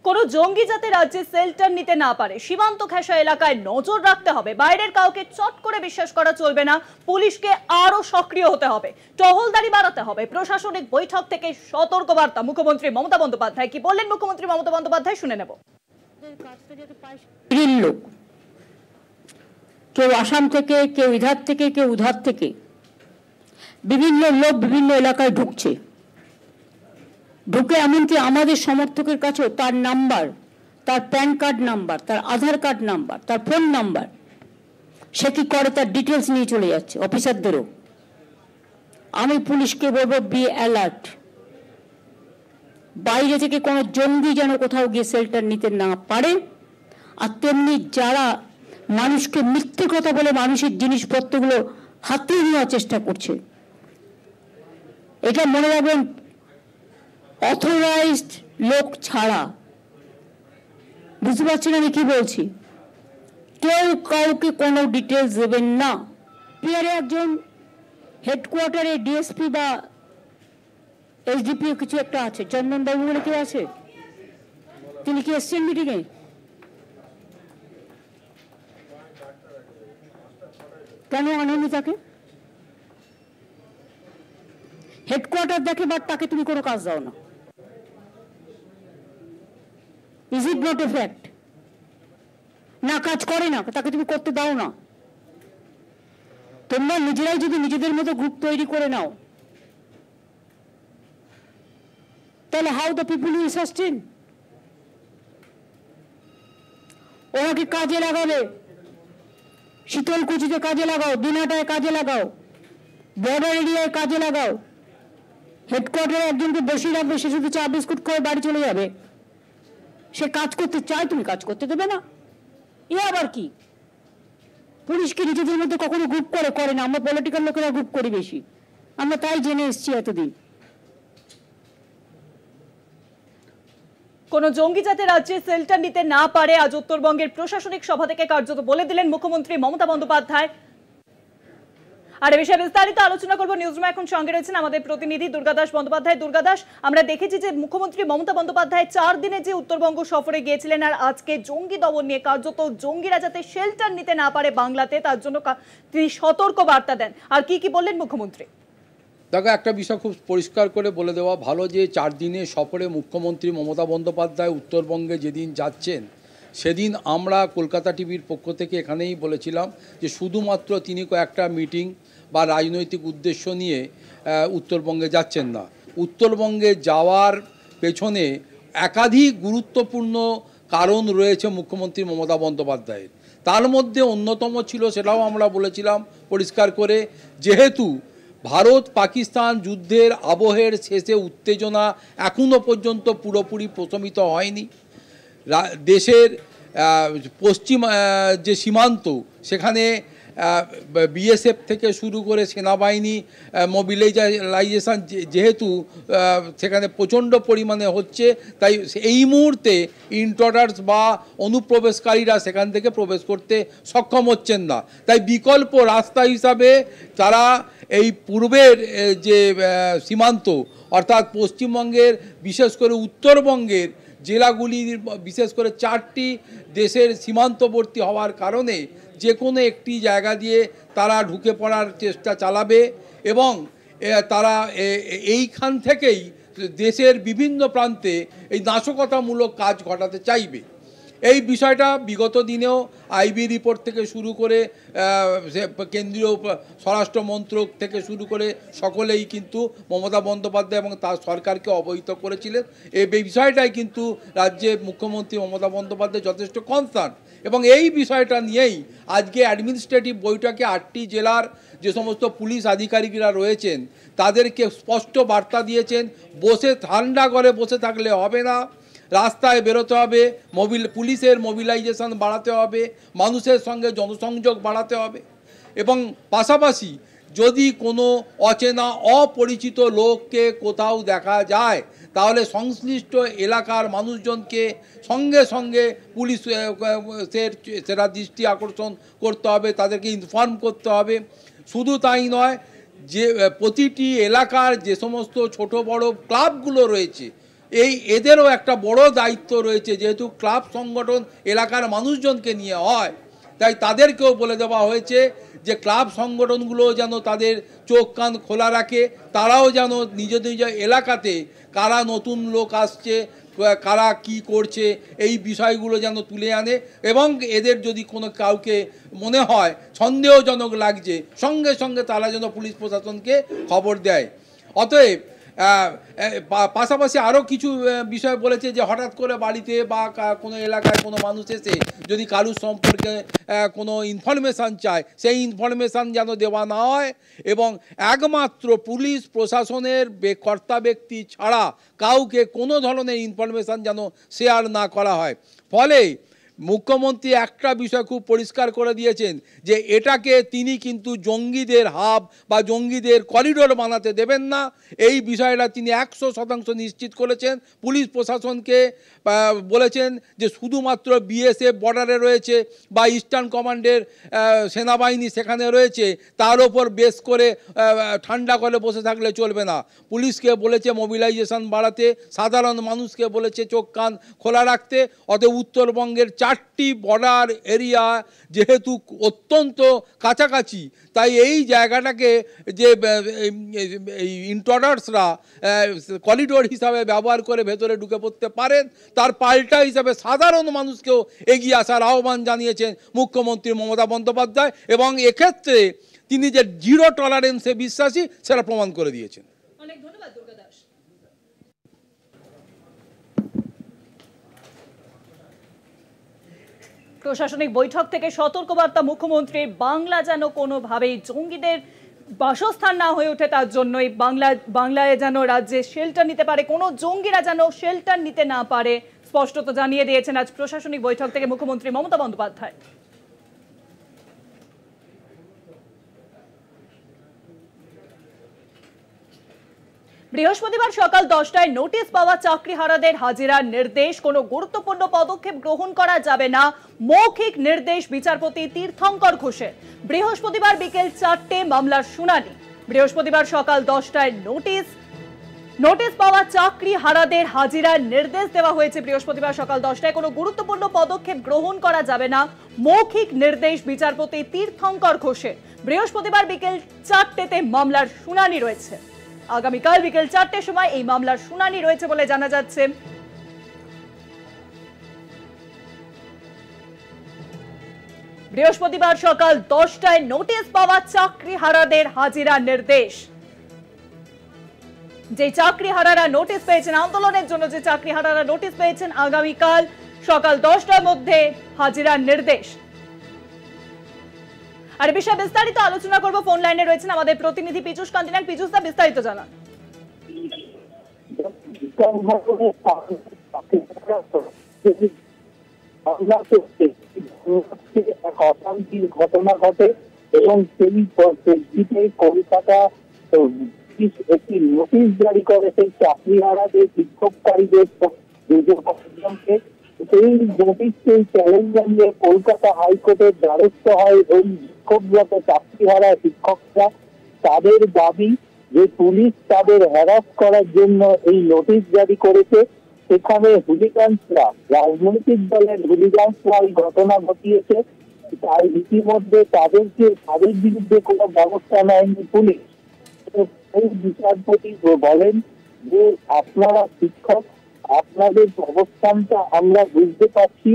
কোনো জঙ্গি যাতে রাজ্যে শেল্টার নিতে না পারে সীমান্ত ঘেঁষা এলাকায় নজর রাখতে হবে। বাইরের কাউকে চট করে বিশ্বাস করা চলবে না। পুলিশকে আরো সক্রিয় হতে হবে, টহলদারি বাড়াতে হবে। প্রশাসনিক বৈঠক থেকে সতর্কবার্তা মুখ্যমন্ত্রী মমতা বন্দ্যোপাধ্যায়। কি বললেন মুখ্যমন্ত্রী মমতা বন্দ্যোপাধ্যায় শুনে নেব। লোক কেউ আসাম থেকে, কেউ ইধার থেকে, কেউ উধার থেকে বিভিন্ন লোক বিভিন্ন এলাকায় ঢুকছে। ঢুকে এমনকি আমাদের সমর্থকের কাছেও তার নাম্বার, তার প্যান কার্ড নাম্বার, তার আধার কার্ড নাম্বার, তার ফোন নাম্বার, সে কি করে তার ডিটেলস নিয়ে চলে যাচ্ছে অফিসারদেরও। আমি পুলিশকে বলবো, বি অ্যালার্ট। বাইরে থেকে কোনো জঙ্গি যেন কোথাও গিয়ে শেল্টার নিতে না পারে। আর তেমনি যারা মানুষকে মিথ্যে কথা বলে মানুষের জিনিসপত্রগুলো হাতিয়ে নেওয়ার চেষ্টা করছে, এটা মনে রাখবেন, অথরাইজড লোক ছাড়া, বুঝতে পারছেন আমি কি বলছি, কেউ কাউকে কোনো ডিটেলস দেবেন না। পিয়ারে একজন হেডকোয়ার্টারে ডিএসপি বা এসডিপিও কিছু একটা আছে, চন্দন বাবু বলে কেউ আছে, তিনি কি এসছেন মিটিংয়ে? কেন আনেনি তাকে? হেডকোয়ার্টার দেখে, বাট তাকে তুমি কোনো কাজ দাও না। Is it not a fact? না, কাজ করে না, তাকে তুমি করতে দাও না। তোমরা নিজেরাই যদি নিজেদের মতো গ্রুপ তৈরি করে নাও, তাহলে how the people will sustain? ওনাকে কাজে লাগাবে, শীতলকুচিতে কাজে লাগাও, দিনাটায় কাজে লাগাও, বর্ডার এরিয়ায় কাজে লাগাও। হেডকোয়ার্টারে একজনকে বসিয়ে রাখবে, সে শুধু চা বিস্কুট করে বাড়ি চলে যাবে। সে কাজ করতে চায়, তুমি কাজ করতে দেবে না? এ আবার কি? পুলিশকে নিজেদের মধ্যে কখনো গ্রুপ করে না। আমরা পলিটিক্যাল লোকেরা গ্রুপ করি বেশি, আমরা তাই জেনে এসছি এতদিন। কোন জঙ্গি যাতে রাজ্যে শেল্টার নিতে না পারে, আজ উত্তরবঙ্গের প্রশাসনিক সভা থেকে কার্যত বলে দিলেন মুখ্যমন্ত্রী মমতা বন্দ্যোপাধ্যায়। আর এ বিষয়ে বিস্তারিত আলোচনা করবো। নিউজরুমে এখন সঙ্গে রয়েছেন আমাদের প্রতিনিধি দুর্গাদাস বন্দ্যোপাধ্যায়। দুর্গাদাস, আমরা দেখেছি যে মুখ্যমন্ত্রী মমতা বন্দ্যোপাধ্যায় 4 দিনে যে উত্তরবঙ্গ সফরে গিয়েছিলেন, আর আজকে জঙ্গি দমন নিয়ে কার্যত জঙ্গিরা যাতে শেল্টার নিতে না পারে বাংলাতে, তার জন্য তিনি সতর্ক বার্তা দেন। আর কি কি বললেন মুখ্যমন্ত্রী? দেখো, একটা বিষয় খুব পরিষ্কার করে বলে দেওয়া ভালো যে 4 দিনের সফরে মুখ্যমন্ত্রী মমতা বন্দ্যোপাধ্যায় উত্তরবঙ্গে যেদিন যাচ্ছেন, সেদিন আমরা কলকাতা টিভির পক্ষ থেকে এখানেই বলেছিলাম যে শুধুমাত্র তিনি কয়েকটা মিটিং বা রাজনৈতিক উদ্দেশ্য নিয়ে উত্তরবঙ্গে যাচ্ছেন না। উত্তরবঙ্গে যাওয়ার পেছনে একাধিক গুরুত্বপূর্ণ কারণ রয়েছে মুখ্যমন্ত্রী মমতা বন্দ্যোপাধ্যায়ের। তার মধ্যে অন্যতম ছিল, সেটাও আমরা বলেছিলাম পরিষ্কার করে, যেহেতু ভারত পাকিস্তান যুদ্ধের আবহের শেষে উত্তেজনা এখনও পর্যন্ত পুরোপুরি প্রশমিত হয়নি। দেশের পশ্চিম যে সীমান্ত, সেখানে বিএসএফ থেকে শুরু করে সেনাবাহিনী মোবিলাইজেশন যেহেতু সেখানে প্রচণ্ড পরিমাণে হচ্ছে, তাই এই মুহূর্তে ইন্ট্রুডার্স বা অনুপ্রবেশকারীরা সেখান থেকে প্রবেশ করতে সক্ষম হচ্ছেন না। তাই বিকল্প রাস্তা হিসাবে তারা এই পূর্বের যে সীমান্ত, অর্থাৎ পশ্চিমবঙ্গের বিশেষ করে উত্তরবঙ্গের জেলাগুলির বিশেষ করে 4টি দেশের সীমান্তবর্তী হওয়ার কারণে যে কোনো একটি জায়গা দিয়ে তারা ঢুকে পড়ার চেষ্টা চালাবে এবং তারা এইখান থেকেই দেশের বিভিন্ন প্রান্তে এই নাশকতামূলক কাজ ঘটাতে চাইবে। এই বিষয়টা বিগত দিনেও আইবি রিপোর্ট থেকে শুরু করে কেন্দ্রীয় স্বরাষ্ট্র মন্ত্রক থেকে শুরু করে সকলেই কিন্তু মমতা বন্দ্যোপাধ্যায় এবং তার সরকারকে অবহিত করেছিলেন। এই বিষয়টাই কিন্তু রাজ্যে মুখ্যমন্ত্রী মমতা বন্দ্যোপাধ্যায় যথেষ্ট কনসার্ন, এবং এই বিষয়টা নিয়েই আজকে অ্যাডমিনিস্ট্রেটিভ বৈঠকে 8টি জেলার যে সমস্ত পুলিশ আধিকারিকরা রয়েছেন তাদেরকে স্পষ্ট বার্তা দিয়েছেন, বসে ঠান্ডা করে বসে থাকলে হবে না, রাস্তায় বেরোতে হবে, পুলিশের মোবিলাইজেশন বাড়াতে হবে, মানুষের সঙ্গে জনসংযোগ বাড়াতে হবে, এবং পাশাপাশি যদি কোনো অচেনা অপরিচিত লোককে কোথাও দেখা যায় তাহলে সংশ্লিষ্ট এলাকার মানুষজনকে সঙ্গে সঙ্গে পুলিশের সেটা দৃষ্টি আকর্ষণ করতে হবে, তাদেরকে ইনফর্ম করতে হবে। শুধু তাই নয়, যে প্রতিটি এলাকার যে সমস্ত ছোট বড় ক্লাবগুলো রয়েছে এদেরও একটা বড় দায়িত্ব রয়েছে, যেহেতু ক্লাব সংগঠন এলাকার মানুষজনকে নিয়ে হয়, তাই তাদেরকেও বলে দেওয়া হয়েছে যে ক্লাব সংগঠনগুলো যেন তাদের চোখ কান খোলা রাখে, তারাও যেন নিজ নিজ এলাকাতে কারা নতুন লোক আসছে, কারা কি করছে, এই বিষয়গুলো যেন তুলে আনে, এবং এদের যদি কোনো কাউকে মনে হয় সন্দেহজনক লাগছে, সঙ্গে সঙ্গে তারা যেন পুলিশ প্রশাসনকে খবর দেয়। অতএব পাশাপাশি আরও কিছু বিষয় বলেছে যে হঠাৎ করে বাড়িতে বা কোনো এলাকায় কোনো মানুষ এসে যদি কারুর সম্পর্কে কোনো ইনফরমেশান চায়, সেই ইনফরমেশান যেন দেওয়া না হয়, এবং একমাত্র পুলিশ প্রশাসনের কর্তা ব্যক্তি ছাড়া কাউকে কোনো ধরনের ইনফরমেশান যেন শেয়ার না করা হয়। ফলে মুখ্যমন্ত্রী একটা বিষয় খুব পরিষ্কার করে দিয়েছেন যে এটাকে তিনি কিন্তু জঙ্গিদের হাব বা জঙ্গিদের করিডোর বানাতে দেবেন না। এই বিষয়টা তিনি 100% নিশ্চিত করেছেন। পুলিশ প্রশাসনকে বলেছেন যে শুধুমাত্র বিএসএফ বর্ডারে রয়েছে বা ইস্টার্ন কমান্ডের সেনাবাহিনী সেখানে রয়েছে, তার ওপর বেস করে ঠান্ডা করে বসে থাকলে চলবে না। পুলিশকে বলেছে মোবিলাইজেশন বাড়াতে, সাধারণ মানুষকে বলেছে চোখ কান খোলা রাখতে। অতএব উত্তরবঙ্গের 4টি বর্ডার এরিয়া যেহেতু অত্যন্ত কাছাকাছি, তাই এই জায়গাটাকে যে এই ইন্ট্রুডার্সরা করিডোর হিসাবে ব্যবহার করে ভেতরে ঢুকে পড়তে পারেন, তার পাল্টা হিসাবে সাধারণ মানুষকেও এগিয়ে আসার আহ্বান জানিয়েছেন মুখ্যমন্ত্রী মমতা বন্দ্যোপাধ্যায়, এবং এক্ষেত্রে তিনি যে জিরো টলারেন্সে বিশ্বাসী সেটা প্রমাণ করে দিয়েছেন। অনেক ধন্যবাদ দুর্গা দাস। প্রশাসনিক বৈঠক থেকে সতর্কবার্তা মুখ্যমন্ত্রীর, বাংলা যেন কোনোভাবেই জঙ্গিদের বাসস্থান না হয়ে ওঠে, তার জন্যই বাংলায় যেন রাজ্যে শেল্টার নিতে পারে, কোনো জঙ্গিরা যেন শেল্টার নিতে না পারে, স্পষ্টত জানিয়ে দিয়েছেন আজ প্রশাসনিক বৈঠক থেকে মুখ্যমন্ত্রী মমতা বন্দ্যোপাধ্যায়। বৃহস্পতিবার সকাল 10টায় নোটিশ পাওয়া চাকরিহারাদের হাজিরার নির্দেশ, কোনো গুরুত্বপূর্ণ পদক্ষেপ গ্রহণ করা যাবে না, মৌখিক নির্দেশ বিচারপতি তীর্থঙ্কর ঘোষের। বৃহস্পতিবার বিকেল 4টে মামলার শুনানি। বৃহস্পতিবার সকাল 10টায় নোটিশ পাওয়া চাকরিহারাদের হাজিরার নির্দেশ দেওয়া হয়েছে। বৃহস্পতিবার সকাল 10টায় কোনো গুরুত্বপূর্ণ পদক্ষেপ গ্রহণ করা যাবে না, মৌখিক নির্দেশ বিচারপতি তীর্থঙ্কর ঘোষের। বৃহস্পতিবার বিকেল 4টেতে মামলার শুনানি রয়েছে। আগামীকাল বিকেল 4টের সময় এই মামলার শুনানি রয়েছে বলে জানা যাচ্ছে। বৃহস্পতিবার সকাল 10টায় নোটিশ পাওয়া চাকরিহারাদের হাজিরার নির্দেশ। যে চাকরিহারারা নোটিশ পেয়েছেন, আন্দোলনের জন্য যে চাকরিহারারা নোটিশ পেয়েছেন, আগামীকাল সকাল 10টার মধ্যে হাজিরার নির্দেশ। আর বিষয়ে বিস্তারিত আলোচনা করব, ফোন লাইনে রয়েছেন আমাদের প্রতিনিধি পীযূষ কান্তিলাল। পীযূষ দা, বিস্তারিত জানান। অশান্তির ঘটনা ঘটে এবং সেই পরিপ্রেক্ষিতে কলকাতা একটি নোটিশ জারি করে সেই চাকরিহারাদের বিক্ষোভকারীদের সেই নোটিশকে চ্যালেঞ্জ জানিয়ে কলকাতা হাইকোর্টের দ্বারস্থ হয় ওই বিক্ষোভরত চাকরিহারা শিক্ষকরা। তাদের দাবি যে পুলিশ তাদের হ্যারাস করার জন্য এই নোটিশ জারি করেছে। সেখানে হুলিগানসরা, রাজনৈতিক দলের হুলিগানসরা এই ঘটনা ঘটিয়েছে। তাই ইতিমধ্যে তাদের বিরুদ্ধে কোনো ব্যবস্থা নেয়নি পুলিশ। এই বিচারপতি বলেন যে আপনারা শিক্ষক, আপনাদের অবস্থানটা আমরা বুঝতে পারছি,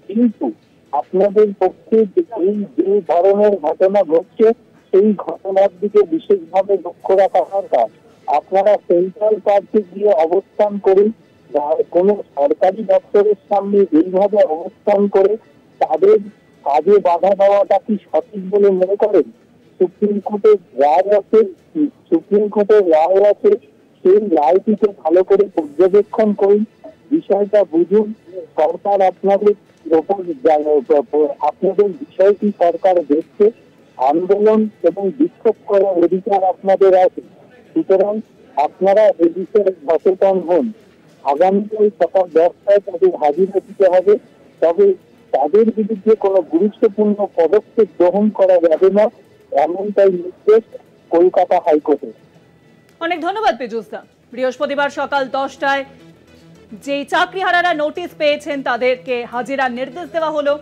কিন্তু আপনাদের পক্ষে যে ধরনের ঘটনা ঘটছে সেই ঘটনার দিকে বিশেষভাবে লক্ষ্য রাখা দরকার। আপনারা সেন্ট্রাল পার্কে গিয়ে অবস্থান করুন, কোন সরকারি দপ্তরের সামনে এইভাবে অবস্থান করে তাদের কাজে বাধা দেওয়াটা কি সঠিক বলে মনে করেন? সুপ্রিম কোর্টের রায় আছে, সেই রায়টিকে ভালো করে পর্যবেক্ষণ করুন, বিষয়টা বুঝুন। সরকার আপনাদের বিষয়টি সরকার দেখছে। আন্দোলন এবং বিক্ষোভ করার অধিকার আপনাদের আছে, সুতরাং আপনারা এ বিষয়ে সচেতন হন। আগামীকাল সকাল 10টায় তাদের হাজিরা দিতে হবে, তবে তাদের বিরুদ্ধে কোনো গুরুত্বপূর্ণ পদক্ষেপ গ্রহণ করা যাবে না, এমনটাই নির্দেশ কলকাতা হাইকোর্টের। অনেক ধন্যবাদ পীযূষ দা। বৃহস্পতিবার সকাল 10টায় যেই চাকরিহারারা নোটিশ পেয়েছেন তাদেরকে হাজিরার নির্দেশ দেওয়া হলো।